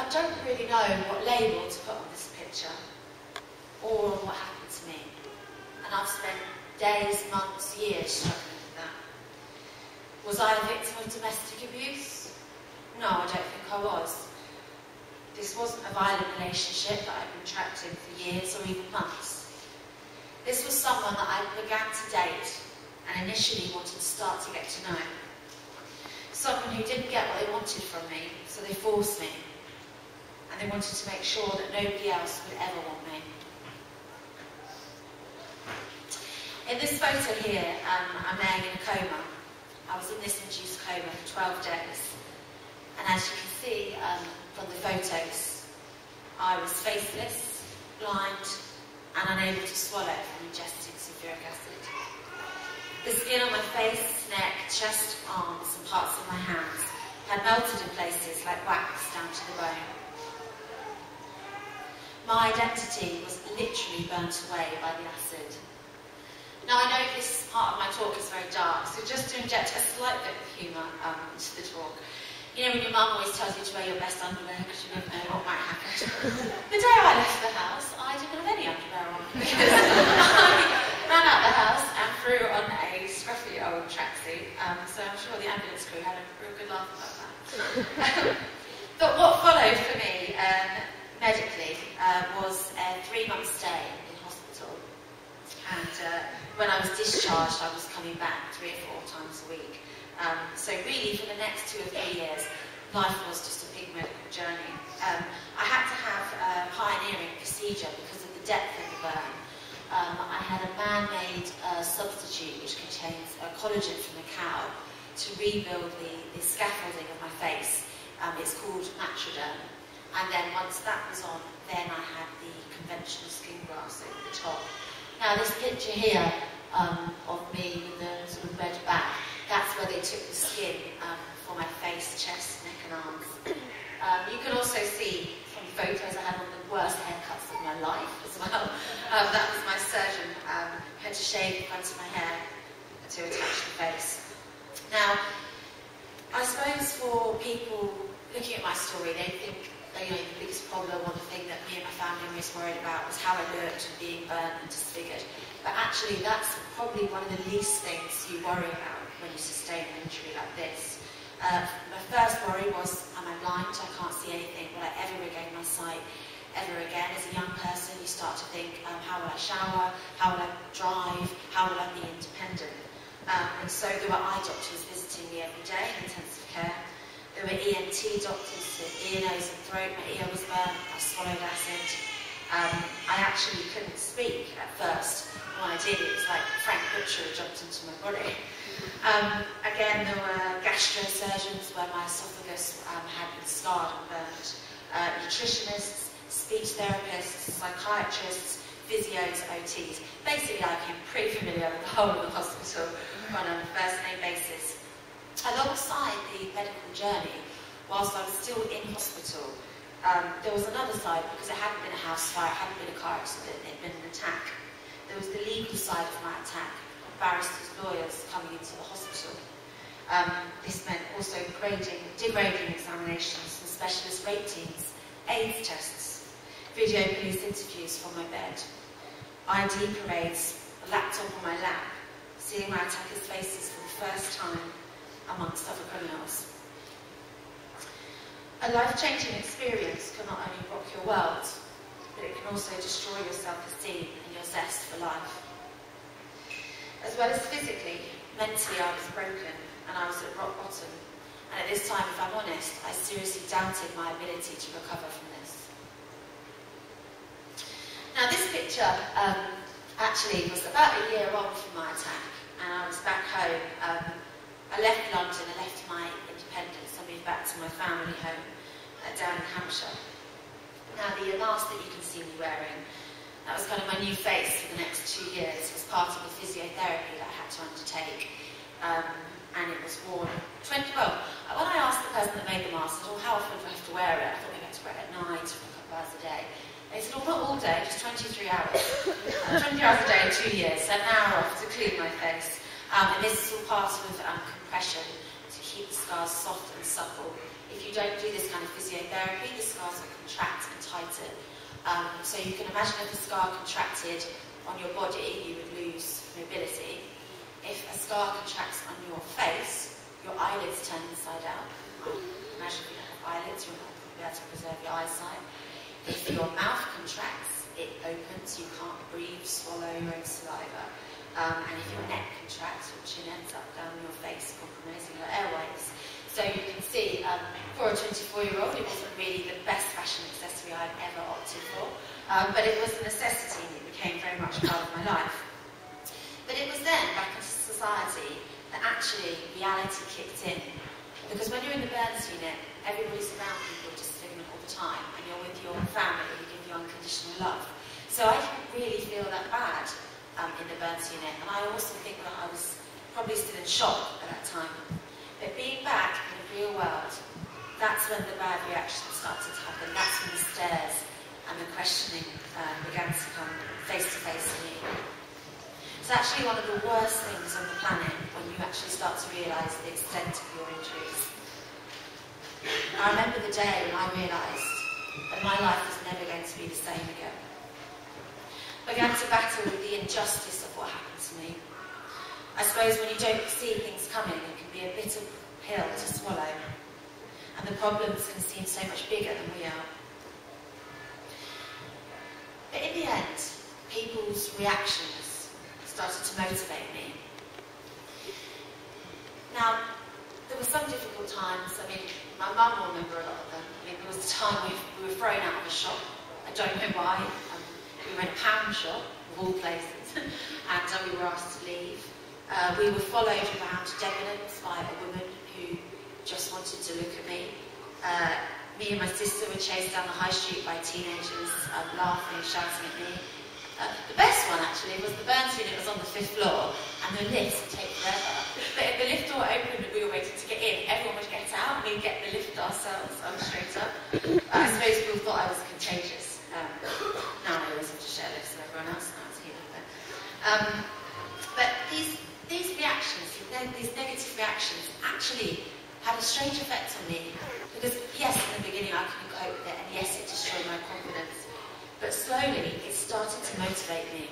I don't really know what label to put on this picture, or on what happened to me. And I've spent days, months, years struggling with that. Was I a victim of domestic abuse? No, I don't think I was. This wasn't a violent relationship that I'd been trapped in for years or even months. This was someone that I began to date and initially wanted to start to get to know. Someone who didn't get what they wanted from me, so they forced me. And they wanted to make sure that nobody else would ever want me. In this photo here, I'm laying in a coma. I was in this induced coma for 12 days. And as you can see from the photos, I was faceless, blind, and unable to swallow from ingesting sulfuric acid. The skin on my face, neck, chest, arms, and parts of my hands had melted in places like wax down to the bone. My identity was literally burnt away by the acid. Now, I know this part of my talk is very dark, so just to inject a slight bit of humour into the talk. You know when your mum always tells you to wear your best underwear because you never know what might happen? The day I left the house, I didn't have any underwear on because I ran out the house and threw on a scruffy old tracksuit, so I'm sure the ambulance crew had a real good laugh about that. But what followed for me medically was a 3-month stay in hospital. And when I was discharged, I was coming back 3 or 4 times a week. So really, for the next 2 or 3 years, life was just a big medical journey. I had to have a pioneering procedure because of the depth of the burn. I had a man-made substitute which contains collagen from the cow to rebuild the scaffolding of my face. It's called Matroderm. And then once that was on, then I had the conventional skin graft over the top. Now this picture here of me with the sort of red back, that's where they took the skin for my face, chest, neck and arms. You can also see from photos I had one of the worst haircuts of my life as well. That was my surgeon who had to shave the front of my hair to attach the face. Now, I suppose for people looking at my story, they think the biggest problem or the thing that me and my family were most worried about was how I looked and being burnt and disfigured. But actually, that's probably one of the least things you worry about when you sustain an injury like this. My first worry was, am I blind? I can't see anything. Will I ever regain my sight ever again? As a young person, you start to think, how will I shower? How will I drive? How will I be independent? And so there were eye doctors visiting me every day in intensive care. There were ENT doctors for ear, nose and throat. My ear was burnt. I swallowed acid. I actually couldn't speak at first. When I did, it was like Frank Butcher had jumped into my body. Again, there were gastrosurgeons where my esophagus had been scarred and burnt. Nutritionists, speech therapists, psychiatrists, physios, OTs. Basically, I became pretty familiar with the whole of the hospital on a first-name basis. Alongside the medical journey, whilst I was still in hospital, there was another side because it hadn't been a house fire, it hadn't been a car accident, it had been an attack. There was the legal side of my attack, barristers, lawyers coming into the hospital. This meant also degrading examinations and specialist rape teams, AIDS tests, video police interviews from my bed, ID parades, a laptop on my lap, seeing my attackers' faces for the first time, amongst other criminals. A life-changing experience can not only rock your world, but it can also destroy your self-esteem and your zest for life. As well as physically, mentally I was broken and I was at rock bottom. And at this time, if I'm honest, I seriously doubted my ability to recover from this. Now this picture actually was about a year on from my attack, and I was back home. I left London, I left my independence, I moved back to my family home down in Hampshire. Now the mask that you can see me wearing, that was kind of my new face for the next 2 years, was part of the physiotherapy that I had to undertake. And it was worn when I asked the person that made the mask, I said, well, how often do I have to wear it? I thought maybe I had to wear it at night for a couple of hours a day. They said, well, not all day, just 23 hours. 23 hours a day in 2 years, so an hour off to clean my face. And this is all part of compression to keep the scars soft and supple if you don't do this kind of physiotherapy, the scars will contract and tighten. So you can imagine if a scar contracted on your body, you would lose mobility. If a scar contracts on your face, your eyelids turn inside out. Imagine if you don't have eyelids, you're not going to be able to preserve your eyesight. If your mouth contracts, it opens, you can't breathe, swallow your own saliva. And if your neck contracts, your chin ends up down your face, compromising your airways. So you can see, for a 24-year-old, it wasn't really the best fashion accessory I've ever opted for, but it was a necessity and it became very much part of my life. But it was then, back into society, that actually reality kicked in. Because when you're in the burns unit, everybody's around people just living all the time, and you're with your family who give you unconditional love. So I didn't really feel that bad in the burns unit, and I also think that I was probably still in shock at that time. But being back in the real world, that's when the bad reactions started to happen. That's when the stares and the questioning began to come face to face to me. It's actually one of the worst things on the planet when you actually start to realise the extent of your injuries. I remember the day when I realised that my life was never going to be the same again. I began to battle with the injustice of what happened to me. I suppose when you don't see things coming, it can be a bitter pill to swallow, and the problems can seem so much bigger than we are. But in the end, people's reactions started to motivate me. Now, there were some difficult times. I mean, my mum will remember a lot of them. I mean, there was a time we were thrown out of a shop. I don't know why. We were in a pound shop, of all places, and we were asked to leave. We were followed around Debenhams by a woman who just wanted to look at me. Me and my sister were chased down the high street by teenagers, laughing, shouting at me. The best one, actually, was the burns unit was on the 5th floor, and the lift would take forever. But if the lift door opened and we were waiting to get in, everyone would get out, and we'd get the lift ourselves straight up. I suppose people thought I was contagious. Now I always have to share lifts with everyone else, now it's healing. But these reactions, these negative reactions, actually had a strange effect on me. Because yes, in the beginning I couldn't cope with it, and yes, it destroyed my confidence. But slowly, it started to motivate me.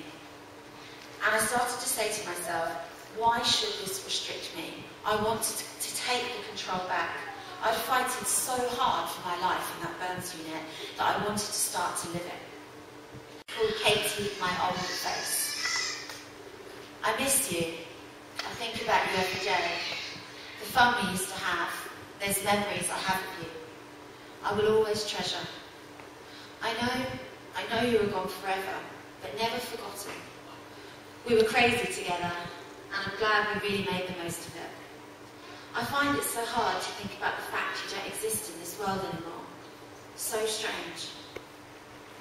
And I started to say to myself, why should this restrict me? I wanted to take the control back. I'd fighted so hard for my life in that burns unit that I wanted to start to live it. Called Katie, my old face. I miss you. I think about you every day. The fun we used to have, those memories I have of you, I will always treasure. I know you were gone forever, but never forgotten. We were crazy together, and I'm glad we really made the most of it. I find it so hard to think about the fact you don't exist in this world anymore. So strange.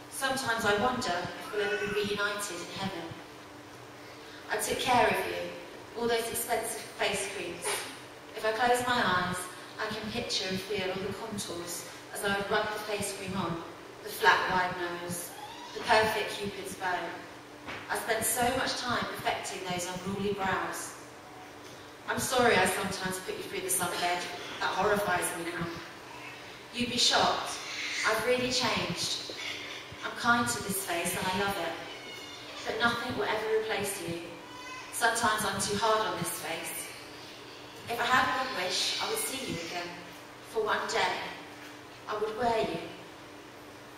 Sometimes I wonder if we'll ever be reunited in heaven. I took care of you, all those expensive face creams. If I close my eyes, I can picture and feel all the contours as I would rub the face cream on, the flat, wide nose, the perfect Cupid's bow. I spent so much time perfecting those unruly brows. I'm sorry I sometimes put you through the sunbed. That horrifies me now. You'd be shocked. I've really changed. I'm kind to this face and I love it. But nothing will ever replace you. Sometimes I'm too hard on this face. If I had one wish, I would see you again. For one day. I would wear you.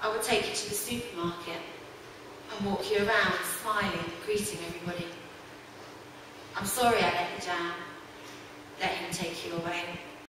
I would take you to the supermarket and walk you around, smiling, greeting everybody. I'm sorry I let you down. Let him take you away.